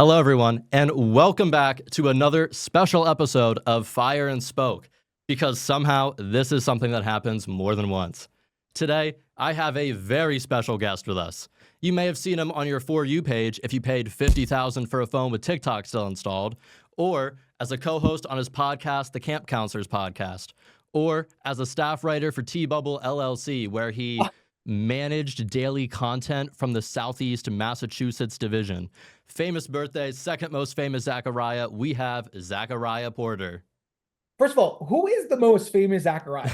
Hello, everyone, and welcome back to another special episode of Fire and Spoke, because somehow this is something that happens more than once. Today, I have a very special guest with us. You may have seen him on your For You page if you paid $50,000 for a phone with TikTok still installed, or as a co-host on his podcast, the Camp Counselors Podcast, or as a staff writer for T-Bubble LLC, where he managed daily content from the Southeast Massachusetts division. Famous birthday, second most famous Zachariah, we have Zachariah Porter. First of all, who is the most famous Zachariah?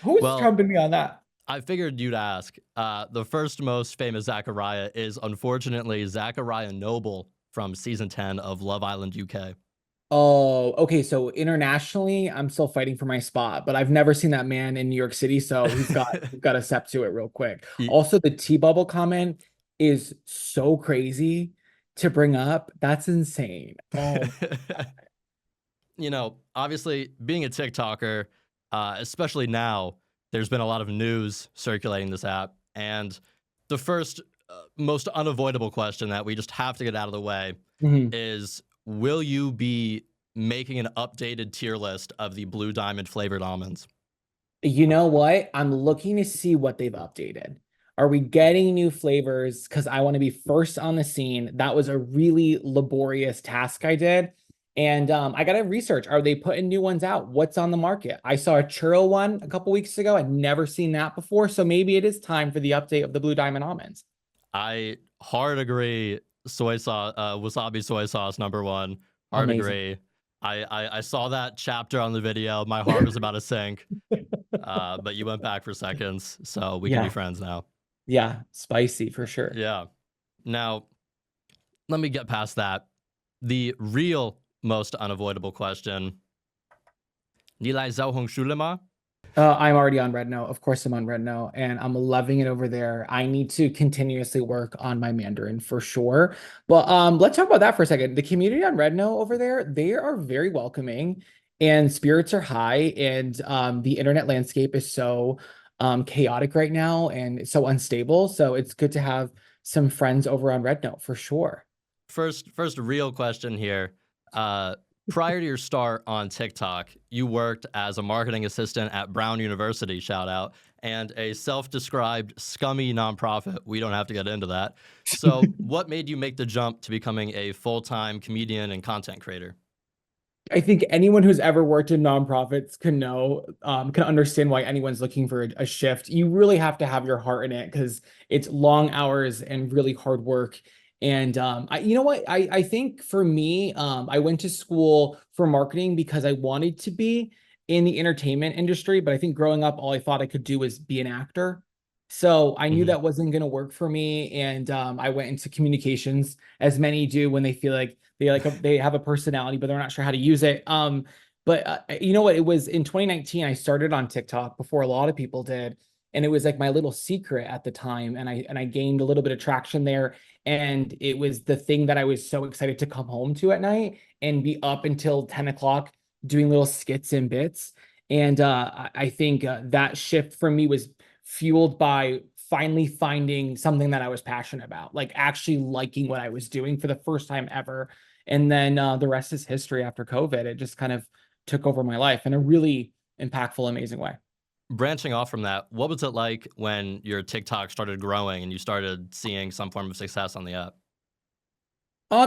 Who is trumping me on that? I figured you'd ask. The first most famous Zachariah is unfortunately Zachariah Noble from season 10 of Love Island UK. Oh, okay. So internationally, I'm still fighting for my spot, but I've never seen that man in New York City, so he's got to step to it real quick. Also, the T-Bubble comment is so crazy to bring up. That's insane. Oh. You know, obviously being a TikToker, especially now, there's been a lot of news circulating this app, and the first most unavoidable question that we just have to get out of the way is, will you be making an updated tier list of the Blue Diamond flavored almonds? You know what? I'm looking to see what they've updated. Are we getting new flavors? Because I want to be first on the scene. That was a really laborious task I did. And I got to research. Are they putting new ones out? What's on the market? I saw a churro one a couple weeks ago. I'd never seen that before. So maybe it is time for the update of the Blue Diamond almonds. I hard agree. Soy sauce, wasabi soy sauce, number one. Hard agree. I saw that chapter on the video. My heart was about to sink. But you went back for seconds, so we can be friends now. Yeah, spicy for sure. Yeah. Now, let me get past that. The real most unavoidable question. Nilai Zhao Shulema? I'm already on Red Note. Of course, I'm on Red Note, and I'm loving it over there. I need to continuously work on my Mandarin for sure. But let's talk about that for a second. The community on Red Note over there, they are very welcoming, and spirits are high, and the internet landscape is so chaotic right now and so unstable. So it's good to have some friends over on Red Note for sure. First real question here. Prior to your start on TikTok, you worked as a marketing assistant at Brown University, shout out, and a self-described scummy nonprofit. We don't have to get into that. So what made you make the jump to becoming a full-time comedian and content creator? I think anyone who's ever worked in nonprofits can know, can understand why anyone's looking for a shift. You really have to have your heart in it because it's long hours and really hard work. And you know what? I think for me, I went to school for marketing because I wanted to be in the entertainment industry. But I think growing up, all I thought I could do was be an actor. So I knew that wasn't going to work for me. And I went into communications, as many do when they feel like they have a personality, but they're not sure how to use it. But you know what? It was in 2019, I started on TikTok before a lot of people did. And it was like my little secret at the time. And I gained a little bit of traction there. And it was the thing that I was so excited to come home to at night and be up until 10 o'clock doing little skits and bits. And I think that shift for me was fueled by finally finding something that I was passionate about, like actually liking what I was doing for the first time ever. And then the rest is history after COVID. It just kind of took over my life in a really impactful, amazing way. Branching off from that, what was it like when your TikTok started growing and you started seeing some form of success on the app?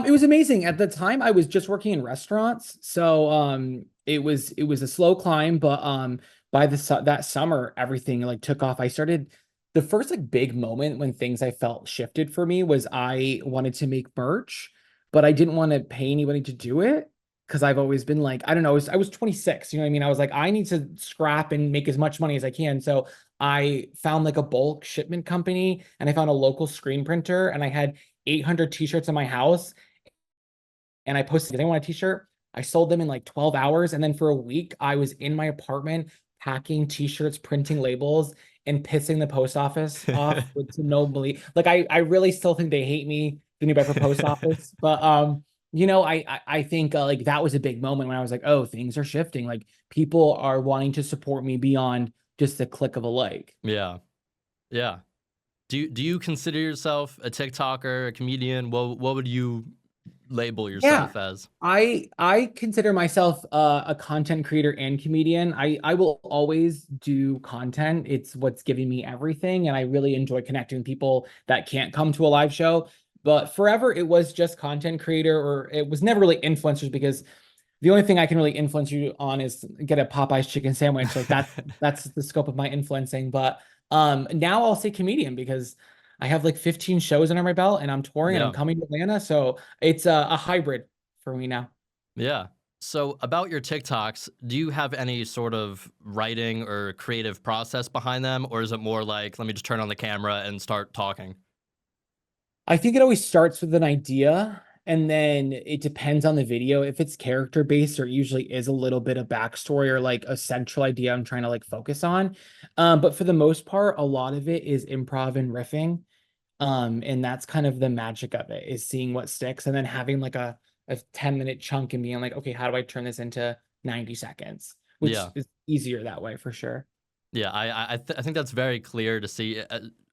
It was amazing. At the time, I was just working in restaurants, so it was a slow climb, but by that summer, everything like took off. I started the first like big moment when things I felt shifted for me was I wanted to make merch, but I didn't want to pay anybody to do it. Because I've always been like, I don't know, I was 26, you know what I mean? I was like, I need to scrap and make as much money as I can. So I found like a bulk shipment company and I found a local screen printer and I had 800 t-shirts in my house. And I posted, I want a t-shirt. I sold them in like 12 hours. And then for a week, I was in my apartment packing t-shirts, printing labels, and pissing the post office off with no belief. Like I really still think they hate me, the New Bedford post office. But you know, I think like that was a big moment when I was like, oh, things are shifting. Like people are wanting to support me beyond just the click of a like. Yeah. Yeah. Do you consider yourself a TikToker, a comedian? What would you label Yeah. yourself as? I consider myself a content creator and comedian. I will always do content. It's what's giving me everything, and I really enjoy connecting with people that can't come to a live show. But forever it was just content creator, or it was never really influencers, because the only thing I can really influence you on is get a Popeye's chicken sandwich. Like that's the scope of my influencing. But now I'll say comedian because I have like 15 shows under my belt and I'm touring and I'm Yeah. coming to Atlanta. So it's a hybrid for me now. Yeah. So about your TikToks, do you have any sort of writing or creative process behind them, or is it more like, let me just turn on the camera and start talking? I think it always starts with an idea and then it depends on the video. If it's character based, there usually is a little bit of backstory or like a central idea I'm trying to like focus on. But for the most part, a lot of it is improv and riffing. And that's kind of the magic of it, is seeing what sticks and then having like a 10-minute chunk and being like, okay, how do I turn this into 90 seconds? Which Yeah. is easier that way for sure. Yeah, I think that's very clear to see,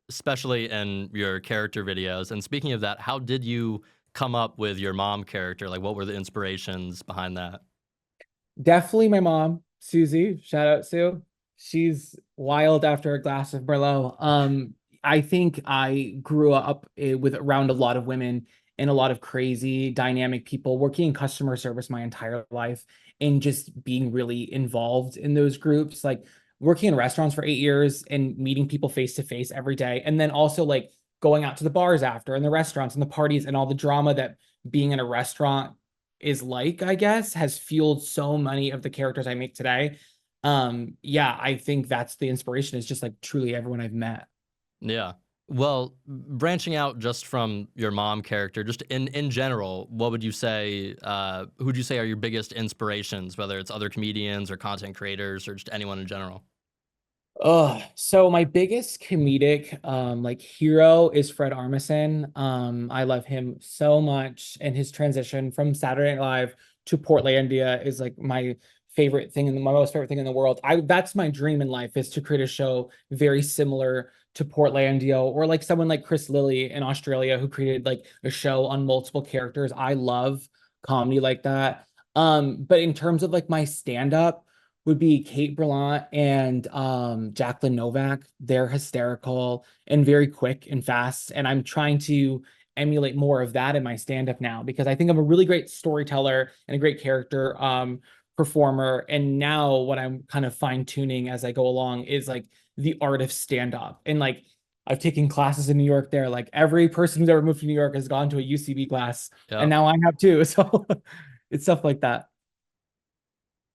especially in your character videos. And speaking of that, how did you come up with your mom character? Like, what were the inspirations behind that? Definitely my mom, Susie. Shout out Sue. She's wild after a glass of Merlot. I think I grew up with around a lot of women and a lot of crazy dynamic people working in customer service my entire life and just being really involved in those groups, like working in restaurants for 8 years and meeting people face to face every day. And then also like going out to the bars after and the restaurants and the parties and all the drama that being in a restaurant is like, I guess, has fueled so many of the characters I make today. Yeah, I think that's the inspiration, is just like truly everyone I've met. Yeah. Well, branching out just from your mom character, just in general, what would you say? Who'd you say are your biggest inspirations, whether it's other comedians or content creators or just anyone in general? Oh, so my biggest comedic like hero is Fred Armisen. I love him so much, and his transition from Saturday Night Live to Portlandia is like my favorite thing, and my most favorite thing in the world. I That's my dream in life, is to create a show very similar to Portlandia, or like someone like Chris Lilly in Australia who created like a show on multiple characters. I love comedy like that. But in terms of like my stand-up, would be Kate Berlant and Jacqueline Novak. They're hysterical and very quick and fast. And I'm trying to emulate more of that in my stand-up now, because I think I'm a really great storyteller and a great character performer. And now what I'm kind of fine-tuning as I go along is like the art of stand-up. And like I've taken classes in New York there. Like every person who's ever moved to New York has gone to a UCB class. And Yep. now I have too. So it's stuff like that.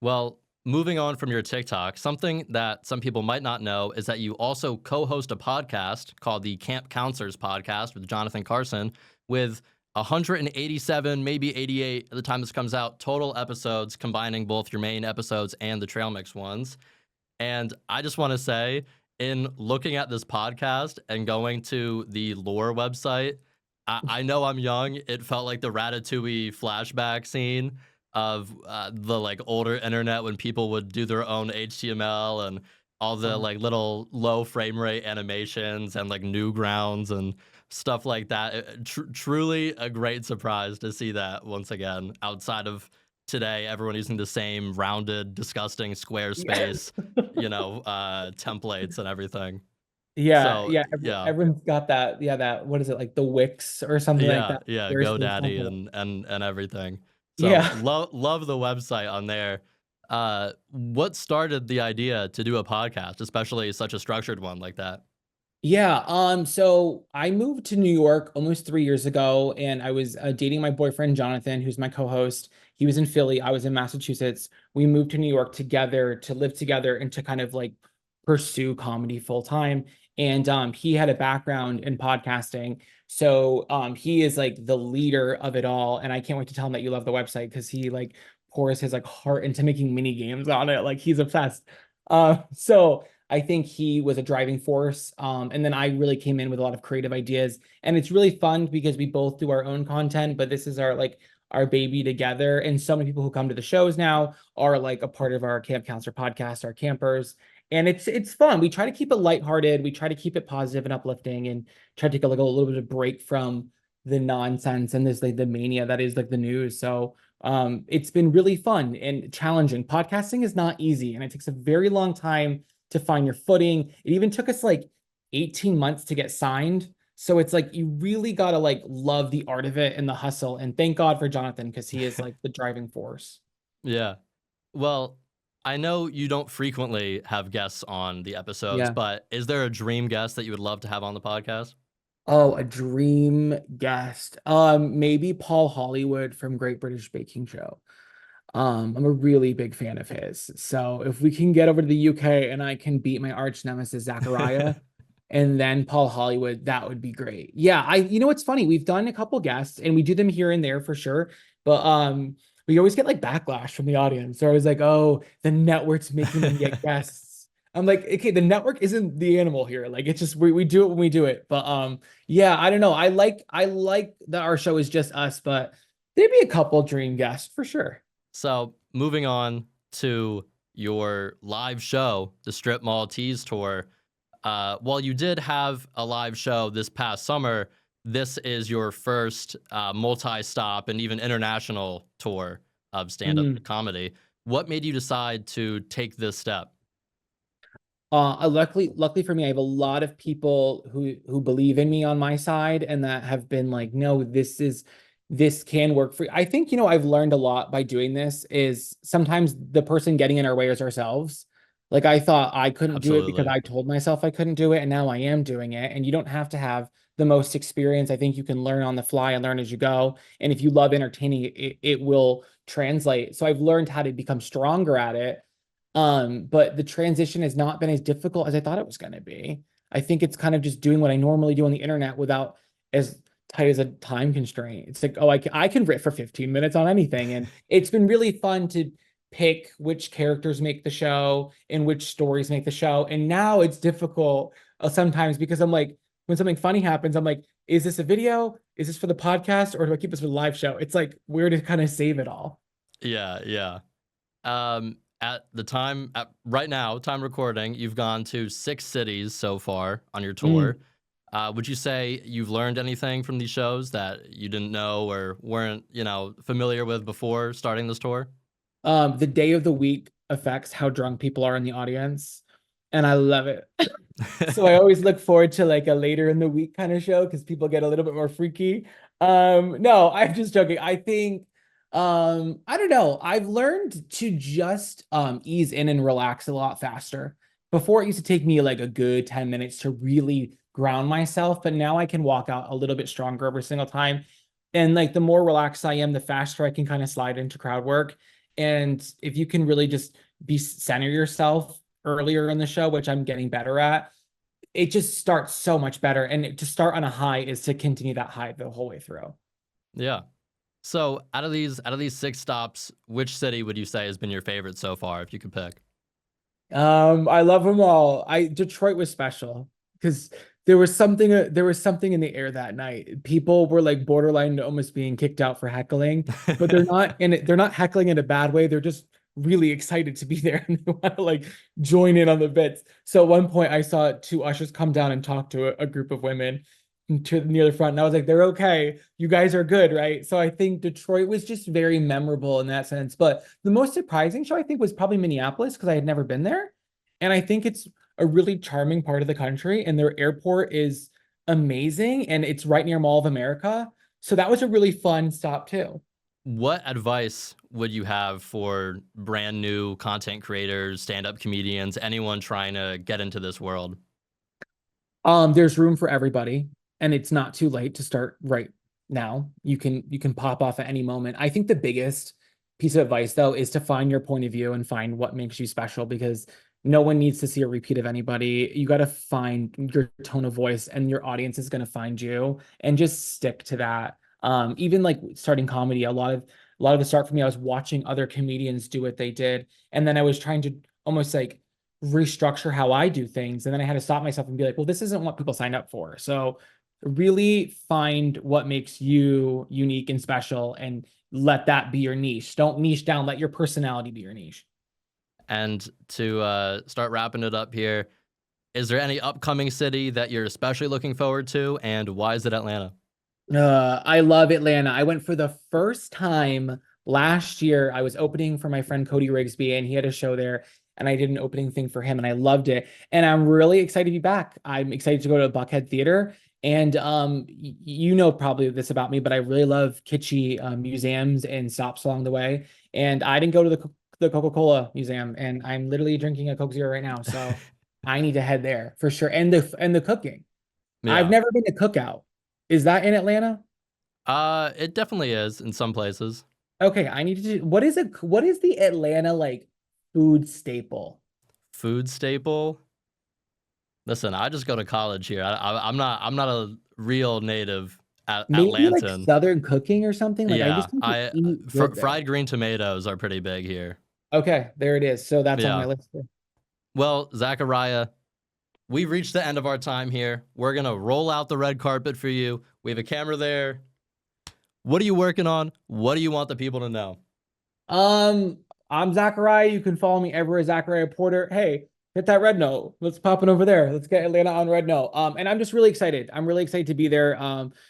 Well, moving on from your TikTok, something that some people might not know is that you also co-host a podcast called the Camp Counselors Podcast with Jonathan Carson, with 187, maybe 88 at the time this comes out, total episodes combining both your main episodes and the trail mix ones. And I just want to say, in looking at this podcast and going to the lore website, I know I'm young. It felt like the Ratatouille flashback scene of the like older internet when people would do their own HTML and all the Uh, like little low frame rate animations and like Newgrounds and stuff like that. Truly a great surprise to see that once again outside of today, everyone using the same rounded, disgusting square yeah. space, templates and everything. Yeah, So yeah, yeah, everyone's got that. Yeah, that, what is it, like the Wix or something like yeah, that? yeah, Very same GoDaddy template. and everything. So Yeah. love the website on there. What started the idea to do a podcast, especially such a structured one like that? Yeah, so I moved to New York almost 3 years ago, and I was dating my boyfriend Jonathan, who's my co-host. He was in Philly, I was in Massachusetts. We moved to New York together to live together and to kind of like pursue comedy full time. And he had a background in podcasting, so he is like the leader of it all. And I can't wait to tell him that you love the website, because he like pours his like heart into making mini games on it. Like he's obsessed. So I think he was a driving force. And then I really came in with a lot of creative ideas. And it's really fun because we both do our own content, but this is our like our baby together. And so many people who come to the shows now are like a part of our Camp Counselor podcast, our campers. And it's fun. We try to keep it lighthearted. We try to keep it positive and uplifting, and try to take like a little bit of break from the nonsense and this like the mania that is like the news. So it's been really fun and challenging. Podcasting is not easy, and it takes a very long time to find your footing. It even took us like 18 months to get signed. So it's like you really gotta like love the art of it and the hustle. And thank God for Jonathan because he is like the driving force. Yeah. Well, I know you don't frequently have guests on the episodes, Yeah. but is there a dream guest that you would love to have on the podcast? Oh, a dream guest. Maybe Paul Hollywood from Great British Baking Show. I'm a really big fan of his. So if we can get over to the UK and I can beat my arch nemesis Zachariah and then Paul Hollywood, that would be great. Yeah, you know what's funny? We've done a couple guests and we do them here and there for sure, but we always get like backlash from the audience. They're always like, "Oh, the network's making them get guests." I'm like, "Okay, the network isn't the animal here. Like it's just we do it when we do it." But yeah, I don't know. I like that our show is just us, but there'd be a couple dream guests for sure. So, moving on to your live show, the Strip Mall Tease Tour. While you did have a live show this past summer, this is your first multi-stop and even international tour of stand-up Mm. comedy. What made you decide to take this step? Luckily for me, I have a lot of people who believe in me on my side and that have been like, no, this can work for you. I think, I've learned a lot by doing this is sometimes the person getting in our way is ourselves. Like I thought I couldn't do it because Absolutely. I told myself I couldn't do it, and now I am doing it. And you don't have to have the most experience. I think you can learn on the fly and learn as you go. And if you love entertaining, it will translate. So I've learned how to become stronger at it, but the transition has not been as difficult as I thought it was going to be. I think it's kind of just doing what I normally do on the internet without as tight as a time constraint. It's like, oh, I can riff for 15 minutes on anything. And it's been really fun to pick which characters make the show and which stories make the show. And now it's difficult sometimes because I'm like, when something funny happens, I'm like, is this a video? Is this for the podcast? Or do I keep this for the live show? It's like where to kind of save it all. Yeah, yeah. At the time, right now, time recording, you've gone to 6 cities so far on your Mm. tour. Would you say you've learned anything from these shows that you didn't know or weren't, familiar with before starting this tour? The day of the week affects how drunk people are in the audience, and I love it. So I always look forward to like a later in the week kind of show because people get a little bit more freaky. No, I'm just joking. I think I don't know. I've learned to just ease in and relax a lot faster. Before it used to take me like a good 10 minutes to really ground myself, but now I can walk out a little bit stronger every single time. And like the more relaxed I am, the faster I can kind of slide into crowd work. And if you can really just be center yourself earlier in the show, which I'm getting better at, it just starts so much better. And to start on a high is to continue that high the whole way through. Yeah. So out of these 6 stops, which city would you say has been your favorite so far, if you could pick? I love them all. Detroit was special because there was something in the air that night. People were like borderline almost being kicked out for heckling, but they're not heckling in a bad way. They're just really excited to be there and they want to like join in on the bits. So at one point I saw two ushers come down and talk to a group of women to near the front, and I was like, they're okay. You guys are good, right? So I think Detroit was just very memorable in that sense. But the most surprising show I think was probably Minneapolis because I had never been there. And I think it's a really charming part of the country, and their airport is amazing, and it's right near Mall of America. So that was a really fun stop too. What advice would you have for brand new content creators, stand-up comedians, anyone trying to get into this world? There's room for everybody, and it's not too late to start right now. You can pop off at any moment. I think the biggest piece of advice though is to find your point of view and find what makes you special because no one needs to see a repeat of anybody. You got to find your tone of voice and your audience is going to find you and just stick to that. Even like starting comedy, a lot of the start for me, I was watching other comedians do what they did, and then I was trying to almost like restructure how I do things. And then I had to stop myself and be like, well, this isn't what people signed up for. So really find what makes you unique and special and let that be your niche. Don't niche down, let your personality be your niche. And to start wrapping it up here, is there any upcoming city that you're especially looking forward to, and why is it Atlanta? I love Atlanta. I went for the first time last year. I was opening for my friend Cody Rigsby, and he had a show there, and I did an opening thing for him, and I loved it. And I'm really excited to be back. I'm excited to go to Buckhead Theater. And you know probably this about me, but I really love kitschy museums and stops along the way. And I didn't go to the Coca-Cola Museum, and I'm literally drinking a Coke Zero right now. So I need to head there for sure. And the cooking. I've Yeah. never been to Cookout. Is that in Atlanta? It definitely is in some places. Okay, I need to do, what is the Atlanta like food staple? Food staple. Listen, I just go to college here. I'm not a real native Maybe like Atlantan. Southern cooking or something? Like I Yeah, just need to I eat good there. fried green tomatoes are pretty big here. Okay, there it is. So that's on my Yeah. list. Well, Zachariah, we've reached the end of our time here. We're gonna roll out the red carpet for you. We have a camera there. What are you working on? What do you want the people to know? Um, I'm Zachariah. You can follow me everywhere, Zachariah Porter. Hey, hit that red note. Let's pop it over there. Let's get Atlanta on red note. And I'm just really excited. I'm really excited to be there.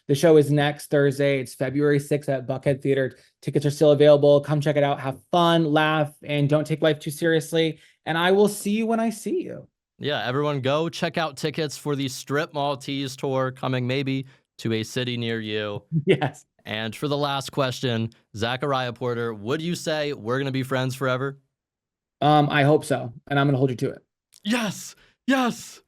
The show is next Thursday. It's February 6th at Buckhead Theater. Tickets are still available. Come check it out. Have fun, laugh, and don't take life too seriously. And I will see you when I see you. Yeah, everyone go check out tickets for the Strip Mall Tease Tour coming maybe to a city near you. Yes. And for the last question, Zachariah Porter, would you say we're gonna be friends forever? I hope so. And I'm gonna hold you to it. Yes, yes.